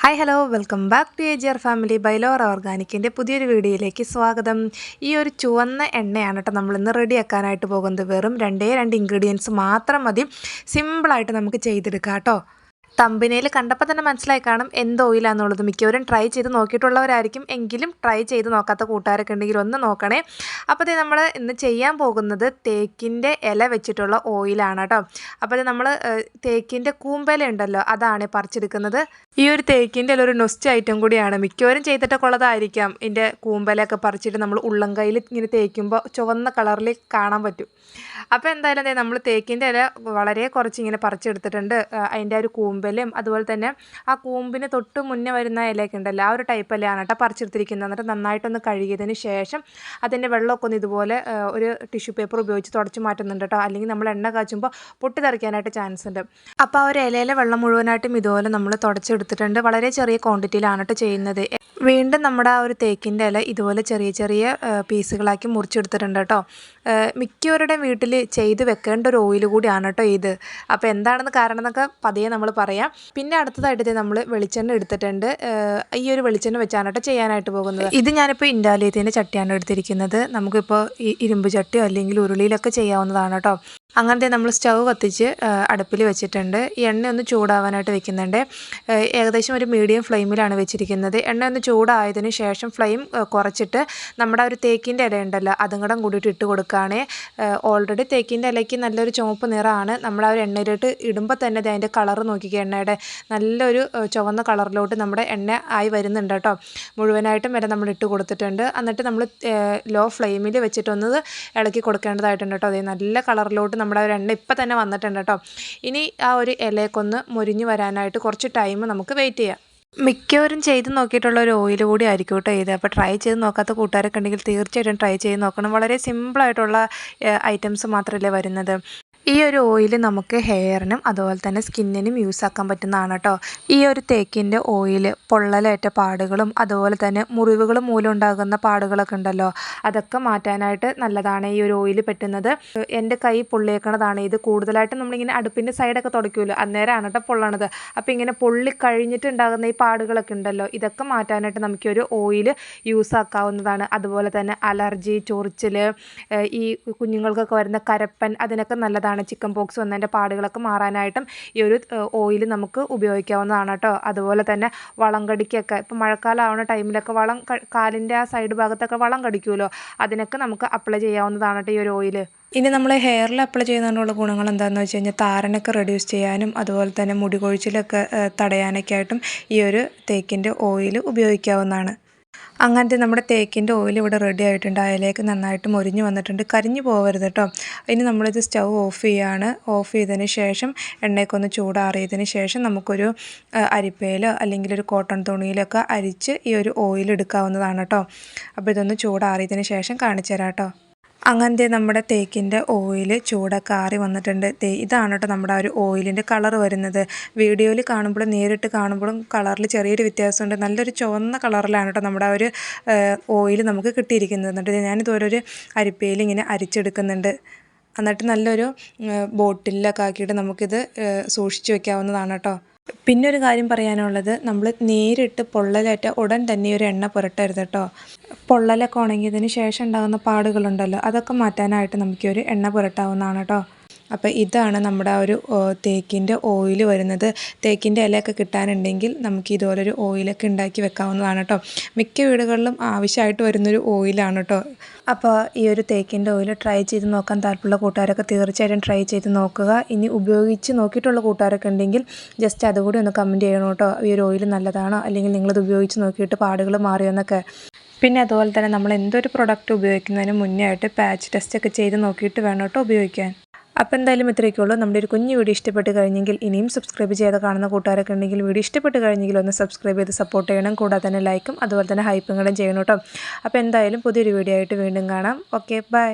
Hi hello welcome back to AGR family by Lora ഓർഗാനിക്കിൻ്റെ പുതിയൊരു വീഡിയോയിലേക്ക് സ്വാഗതം. ഈ ഒരു ചുവന്ന എണ്ണയാണ് കേട്ടോ നമ്മളിന്ന് റെഡിയാക്കാനായിട്ട് പോകുന്നത്. വെറും രണ്ട് ഇൻഗ്രീഡിയൻസ് മാത്രം മതി, സിമ്പിളായിട്ട് നമുക്ക് ചെയ്തെടുക്കാം കേട്ടോ. തമ്പിനയിൽ കണ്ടപ്പോൾ തന്നെ മനസ്സിലായി കാണും എന്ത് ഓയിലാണെന്നുള്ളത്. മിക്കവരും ട്രൈ ചെയ്ത് നോക്കിയിട്ടുള്ളവരായിരിക്കും, എങ്കിലും ട്രൈ ചെയ്ത് നോക്കാത്ത കൂട്ടുകാരൊക്കെ ഉണ്ടെങ്കിൽ ഒന്ന് നോക്കണേ. അപ്പോൾ ഇത് നമ്മൾ ഇന്ന് ചെയ്യാൻ പോകുന്നത് തേക്കിൻ്റെ ഇല വെച്ചിട്ടുള്ള ഓയിലാണ് കേട്ടോ. അപ്പോൾ ഇത് നമ്മൾ തേക്കിൻ്റെ കൂമ്പല ഉണ്ടല്ലോ, അതാണ് പറിച്ചെടുക്കുന്നത്. ഈ ഒരു തേക്കിൻ്റെ ഇല ഒരു നൊസ്റ്റ് ഐറ്റം കൂടിയാണ്, മിക്കവരും ചെയ്തിട്ടൊക്കെ ഉള്ളതായിരിക്കാം. ഇതിൻ്റെ കൂമ്പലൊക്കെ പറിച്ചിട്ട് നമ്മൾ ഉള്ളം കയ്യിൽ ഇങ്ങനെ തേക്കുമ്പോൾ ചുവന്ന കളറിൽ കാണാൻ പറ്റും. അപ്പോൾ എന്തായാലും നമ്മൾ തേക്കിൻ്റെ ഇല വളരെ കുറച്ച് ഇങ്ങനെ പറിച്ചെടുത്തിട്ടുണ്ട്. അതിൻ്റെ ഒരു കൂമ്പലും അതുപോലെ തന്നെ ആ കൂമ്പിന് തൊട്ട് മുന്നേ വരുന്ന ഇലയൊക്കെ ഉണ്ടല്ലോ, ആ ഒരു ടൈപ്പ് ഇലയാണ് കേട്ടോ പറിച്ചെടുത്തിരിക്കുന്നത്. എന്നിട്ട് നന്നായിട്ടൊന്ന് കഴുകിയതിന് ശേഷം അതിൻ്റെ വെള്ളമൊക്കെ ഒന്ന് ഇതുപോലെ ഒരു ടിഷ്യൂ പേപ്പർ ഉപയോഗിച്ച് തുടച്ച് മാറ്റുന്നുണ്ട് കേട്ടോ, അല്ലെങ്കിൽ നമ്മൾ എണ്ണ കാച്ചുമ്പോൾ പൊട്ടിത്തെറിക്കാനായിട്ട് ചാൻസ് ഉണ്ട്. അപ്പോൾ ആ ഒരു ഇലയിലെ വെള്ളം മുഴുവനായിട്ടും ഇതുപോലെ നമ്മൾ തുടച്ചെടുത്തിട്ടുണ്ട്. വളരെ ചെറിയ ക്വാണ്ടിറ്റിയിലാണ് കേട്ടോ ചെയ്യുന്നത്. വീണ്ടും നമ്മുടെ ആ ഒരു തേക്കിൻ്റെ ഇല ഇതുപോലെ ചെറിയ ചെറിയ പീസുകളാക്കി മുറിച്ചെടുത്തിട്ടുണ്ട് കേട്ടോ. മിക്കവരുടെയും വീട്ടിൽ ചെയ്ത് വെക്കേണ്ട ഒരു ഓയിൽ കൂടിയാണ് കേട്ടോ ഇത്. അപ്പോൾ എന്താണെന്ന് കാരണം എന്നൊക്കെ പതിയെ നമ്മൾ പറയാം. പിന്നെ അടുത്തതായിട്ട് നമ്മൾ വെളിച്ചെണ്ണ എടുത്തിട്ടുണ്ട്. ഈ ഒരു വെളിച്ചെണ്ണ വെച്ചാണ് കേട്ടോ ചെയ്യാനായിട്ട് പോകുന്നത്. ഇത് ഞാനിപ്പോൾ ഇൻഡാലിയത്തിൻ്റെ ചട്ടിയാണ് എടുത്തിരിക്കുന്നത്. നമുക്കിപ്പോൾ ഈ ഇരുമ്പ് ചട്ടിയോ അല്ലെങ്കിൽ ഉരുളിയിലൊക്കെ ചെയ്യാവുന്നതാണ് കേട്ടോ. അങ്ങനത്തെ നമ്മൾ സ്റ്റൗ കത്തിച്ച് അടുപ്പിൽ വെച്ചിട്ടുണ്ട്. എണ്ണ ഒന്ന് ചൂടാവാനായിട്ട് വെക്കുന്നുണ്ട്. ഏകദേശം ഒരു മീഡിയം ഫ്ലെയിമിലാണ് വെച്ചിരിക്കുന്നത്. എണ്ണ ഒന്ന് ചൂടായതിന് ശേഷം ഫ്ലെയിം കുറച്ചിട്ട് നമ്മുടെ ഒരു തേക്കിൻ്റെ ഇല ഉണ്ടല്ലോ അതും കൂടെ കൂടിയിട്ട് ഇട്ട് കൊടുക്കുകയാണ്. ഓൾറെഡി തേക്കിൻ്റെ ഇലയ്ക്ക് നല്ലൊരു ചുവപ്പ് നിറമാണ്. നമ്മൾ ആ ഒരു എണ്ണയിലോട്ട് ഇടുമ്പോൾ തന്നെ അതിൻ്റെ കളർ നോക്കിക്കുക, എണ്ണയുടെ നല്ലൊരു ചുവന്ന കളറിലോട്ട് നമ്മുടെ എണ്ണ ആയി വരുന്നുണ്ട് കേട്ടോ. മുഴുവനായിട്ടും വരെ നമ്മൾ ഇട്ട് കൊടുത്തിട്ടുണ്ട്. എന്നിട്ട് നമ്മൾ ലോ ഫ്ലെയിമിൽ വെച്ചിട്ടൊന്ന് ഇളക്കി കൊടുക്കേണ്ടതായിട്ടുണ്ട് കേട്ടോ. അതേ നല്ല കളറിലോട്ട് നമ്മുടെ ഒരു എണ്ണ ഇപ്പം തന്നെ വന്നിട്ടുണ്ട് കേട്ടോ. ഇനി ആ ഒരു ഇലയൊക്കൊന്ന് മുരിഞ്ഞ് വരാനായിട്ട് കുറച്ച് ടൈം നമുക്ക് വെയിറ്റ് ചെയ്യാം. മിക്കവരും ചെയ്ത് നോക്കിയിട്ടുള്ള ഒരു ഓയിൽ കൂടി ആയിരിക്കും കേട്ടോ ഇത്. അപ്പോൾ ട്രൈ ചെയ്ത് നോക്കാത്ത കൂട്ടുകാരൊക്കെ ഉണ്ടെങ്കിൽ തീർച്ചയായിട്ടും ട്രൈ ചെയ്ത് നോക്കണം. വളരെ സിമ്പിളായിട്ടുള്ള ഐറ്റംസ് മാത്രമല്ലേ വരുന്നത്. ഈ ഒരു ഓയിൽ നമുക്ക് ഹെയറിനും അതുപോലെ തന്നെ സ്കിന്നിനും യൂസ് ആക്കാൻ പറ്റുന്നതാണ് കേട്ടോ. ഈ ഒരു തേക്കിൻ്റെ ഓയിൽ പൊള്ളലേറ്റ പാടുകളും അതുപോലെ തന്നെ മുറിവുകൾ മൂലം ഉണ്ടാകുന്ന പാടുകളൊക്കെ ഉണ്ടല്ലോ, അതൊക്കെ മാറ്റാനായിട്ട് നല്ലതാണ് ഈ ഒരു ഓയിൽ പറ്റുന്നത്. എൻ്റെ കൈ പൊള്ളിയേക്കണതാണ് ഇത്. കൂടുതലായിട്ട് നമ്മളിങ്ങനെ അടുപ്പിൻ്റെ സൈഡൊക്കെ തുടയ്ക്കുമല്ലോ, അന്നേരമാണ് കേട്ടോ പൊള്ളണത്. അപ്പോൾ ഇങ്ങനെ പൊള്ളി കഴിഞ്ഞിട്ടുണ്ടാകുന്ന ഈ പാടുകളൊക്കെ ഉണ്ടല്ലോ, ഇതൊക്കെ മാറ്റാനായിട്ട് നമുക്കൊരു ഓയിൽ യൂസ് ആക്കാവുന്നതാണ്. അതുപോലെ തന്നെ അലർജി, ചൊറിച്ചിൽ, ഈ കുഞ്ഞുങ്ങൾക്കൊക്കെ വരുന്ന കരപ്പൻ, അതിനൊക്കെ നല്ലതാണ്. ചിക്കൻ പോക്സ് വന്നതിൻ്റെ പാടുകളൊക്കെ മാറാനായിട്ടും ഈ ഒരു ഓയിൽ നമുക്ക് ഉപയോഗിക്കാവുന്നതാണ് കേട്ടോ. അതുപോലെ തന്നെ വളം കടിക്കൊക്കെ ഇപ്പോൾ മഴക്കാലം ആവുന്ന ടൈമിലൊക്കെ കാലിൻ്റെ ആ സൈഡ് ഭാഗത്തൊക്കെ വളം കടിക്കുമല്ലോ, അതിനൊക്കെ നമുക്ക് അപ്ലൈ ചെയ്യാവുന്നതാണ് കേട്ടോ ഈ ഒരു ഓയിൽ. ഇനി നമ്മൾ ഹെയറിൽ അപ്ലൈ ചെയ്യുന്നതിനുള്ള ഗുണങ്ങൾ എന്താണെന്ന് വെച്ച് കഴിഞ്ഞാൽ താരനൊക്കെ റെഡ്യൂസ് ചെയ്യാനും അതുപോലെ തന്നെ മുടി കൊഴിച്ചിലൊക്കെ തടയാനൊക്കെ ആയിട്ടും ഈ ഒരു തേക്കിൻ്റെ ഓയിൽ ഉപയോഗിക്കാവുന്നതാണ്. അങ്ങനത്തെ നമ്മുടെ തേക്കിൻ്റെ ഓയിൽ ഇവിടെ റെഡി ആയിട്ടുണ്ട്. അതിലേക്ക് നന്നായിട്ട് മൊരിഞ്ഞ് വന്നിട്ടുണ്ട്. കരിഞ്ഞു പോകരുത് കേട്ടോ. ഇനി നമ്മളിത് സ്റ്റൗ ഓഫ് ചെയ്യുകയാണ്. ഓഫ് ചെയ്തതിന് ശേഷം എണ്ണയൊക്കെ ചൂടാറിയതിന് ശേഷം നമുക്കൊരു അരിപ്പയിലോ അല്ലെങ്കിൽ ഒരു കോട്ടൺ തുണിയിലൊക്കെ അരിച്ച് ഈ ഒരു ഓയിൽ എടുക്കാവുന്നതാണ് കേട്ടോ. അപ്പോൾ ഇതൊന്ന് ചൂടാറിയതിന് ശേഷം കാണിച്ചു തരാം കേട്ടോ. അങ്ങനത്തെ നമ്മുടെ തേക്കിൻ്റെ ഓയിൽ ചൂടൊക്കെ ആറി വന്നിട്ടുണ്ട്. ഇതാണ് കേട്ടോ നമ്മുടെ ആ ഒരു ഓയിലിൻ്റെ കളർ വരുന്നത്. വീഡിയോയിൽ കാണുമ്പോഴും നേരിട്ട് കാണുമ്പോഴും കളറിൽ ചെറിയൊരു വ്യത്യാസമുണ്ട്. നല്ലൊരു ചുവന്ന കളറിലാണ് കേട്ടോ നമ്മുടെ ആ ഒരു ഓയിൽ നമുക്ക് കിട്ടിയിരിക്കുന്നത്. എന്നിട്ട് ഞാനിതുപോലൊരു അരിപ്പയിൽ ഇങ്ങനെ അരിച്ചെടുക്കുന്നുണ്ട്. എന്നിട്ട് നല്ലൊരു ബോട്ടിലൊക്കെ ആക്കിയിട്ട് നമുക്കിത് സൂക്ഷിച്ച് വെക്കാവുന്നതാണ് കേട്ടോ. പിന്നെ ഒരു കാര്യം പറയാനുള്ളത്, നമ്മൾ നേരിട്ട് പൊള്ളലേറ്റ ഉടൻ തന്നെ ഒരു എണ്ണ പുരട്ടരുത് കേട്ടോ. പൊള്ളലൊക്കെ ഉണങ്ങിയതിന് ശേഷം ഉണ്ടാകുന്ന പാടുകളുണ്ടല്ലോ, അതൊക്കെ മാറ്റാനായിട്ട് നമുക്കൊരു എണ്ണ പുരട്ടാവുന്നതാണ് കേട്ടോ. അപ്പോൾ ഇതാണ് നമ്മുടെ ആ ഒരു തേക്കിൻ്റെ ഓയിൽ വരുന്നത്. തേക്കിൻ്റെ ഇലയൊക്കെ കിട്ടാനുണ്ടെങ്കിൽ നമുക്ക് ഇതുപോലൊരു ഓയിലൊക്കെ ഉണ്ടാക്കി വെക്കാവുന്നതാണ് കേട്ടോ. മിക്ക വീടുകളിലും ആവശ്യമായിട്ട് വരുന്നൊരു ഓയിലാണ് കേട്ടോ. അപ്പോൾ ഈ ഒരു തേക്കിൻ്റെ ഓയിൽ ട്രൈ ചെയ്ത് നോക്കാൻ താല്പര്യമുള്ള കൂട്ടുകാരൊക്കെ തീർച്ചയായിട്ടും ട്രൈ ചെയ്ത് നോക്കുക. ഇനി ഉപയോഗിച്ച് നോക്കിയിട്ടുള്ള കൂട്ടുകാരൊക്കെ ഉണ്ടെങ്കിൽ ജസ്റ്റ് അതുകൂടി ഒന്ന് കമൻറ്റ് ചെയ്യണം കേട്ടോ. ഈ ഒരു ഓയിൽ നല്ലതാണോ, അല്ലെങ്കിൽ നിങ്ങളത് ഉപയോഗിച്ച് നോക്കിയിട്ട് പാടുകൾ മാറിയോന്നൊക്കെ. പിന്നെ അതുപോലെ തന്നെ നമ്മൾ എന്തൊരു പ്രൊഡക്റ്റ് ഉപയോഗിക്കുന്നതിന് മുന്നേ ആയിട്ട് പാച്ച് ടെസ്റ്റ് ഒക്കെ ചെയ്ത് നോക്കിയിട്ട് വേണം കേട്ടോ ഉപയോഗിക്കാൻ. അപ്പോൾ എന്തായാലും ഇത്രയൊക്കെയുള്ളൂ. നമ്മുടെ ഒരു കുഞ്ഞു വീഡിയോ ഇഷ്ടപ്പെട്ട് കഴിഞ്ഞെങ്കിൽ ഇനിയും സബ്സ്ക്രൈബ് ചെയ്ത് കാണുന്ന കൂട്ടുകാരൊക്കെ ഉണ്ടെങ്കിൽ വീഡിയോ ഇഷ്ടപ്പെട്ട് കഴിഞ്ഞെങ്കിൽ ഒന്ന് സബ്സ്ക്രൈബ് ചെയ്ത് സപ്പോർട്ട് ചെയ്യണം. കൂടാതെ തന്നെ ലൈക്കും അതുപോലെ തന്നെ ഹൈപ്പും കൂടെ ചെയ്യണം കേട്ടോ. അപ്പോൾ എന്തായാലും പുതിയൊരു വീഡിയോ ആയിട്ട് വീണ്ടും കാണാം. Okay, by.